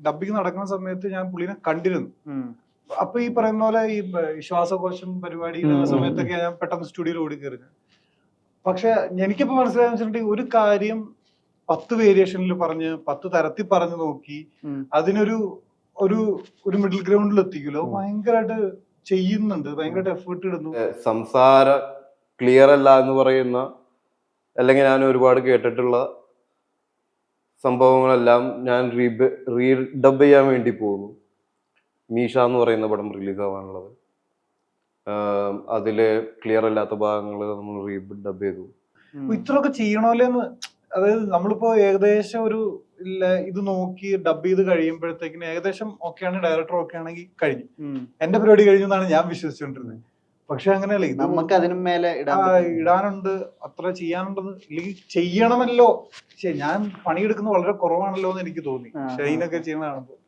Dubbing നടക്കുന്ന സമയത്ത് ഞാൻ പുള്ളിനെ കണ്ടിരുന്നു. അപ്പൊ ഈ പറയുന്ന പോലെ ഈ ശ്വാസകോശം പരിപാടി സമയത്തൊക്കെ ഞാൻ പെട്ടെന്ന് സ്റ്റുഡിയോയിൽ ഓടി കയറി. പക്ഷെ എനിക്കിപ്പോ മനസ്സിലായെന്ന് വെച്ചിട്ടുണ്ടെങ്കിൽ ഒരു കാര്യം 10 വേരിയേഷനിൽ പറഞ്ഞ് 10 തരത്തിൽ പറഞ്ഞു നോക്കി അതിനൊരു ഒരു ഒരു മിഡിൽ ഗ്രൗണ്ടിൽ എത്തിക്കല്ലോ. ഭയങ്കരമായിട്ട് ചെയ്യുന്നുണ്ട്, ഭയങ്കരമായിട്ട് എഫേർട്ട് ഇടുന്നു. സംസാര ക്ലിയർ അല്ല എന്ന് പറയുന്ന, അല്ലെങ്കിൽ ഞാൻ ഒരുപാട് കേട്ടിട്ടുള്ള സംഭവങ്ങളെല്ലാം ഞാൻ റീഡബ് ചെയ്യാൻ വേണ്ടി പോകുന്നു. മീഷ എന്ന് പറയുന്ന പടം റിലീസ് ആവാനുള്ളത്, അതില് ക്ലിയർ അല്ലാത്ത ഭാഗങ്ങൾ നമ്മൾ റീഡബ് ചെയ്തു. ഇത്രയൊക്കെ ചെയ്യണമല്ലേന്ന്, അതായത് നമ്മളിപ്പോ ഏകദേശം ഒരു ഇത് നോക്കി ഡബ് ചെയ്ത് കഴിയുമ്പോഴത്തേക്കിന് ഏകദേശം ഓക്കെയാണ്, ഡയറക്ടർ ഓക്കെ ആണെങ്കിൽ കഴിഞ്ഞു, എന്റെ പരിപാടി കഴിഞ്ഞു എന്നാണ് ഞാൻ വിശ്വസിച്ചുകൊണ്ടിരുന്നത്. പക്ഷെ അങ്ങനെയല്ല, ഇത് നമുക്ക് അതിനും മേലെ ഇടാനുണ്ട്, അത്ര ചെയ്യാനുണ്ടെന്ന്, ഇല്ലെങ്കിൽ ചെയ്യണമല്ലോ. ഞാൻ പണിയെടുക്കുന്നത് വളരെ കുറവാണല്ലോ എന്ന് എനിക്ക് തോന്നി ഷൈനൊക്കെ ചെയ്യുന്ന കാണുമ്പോൾ.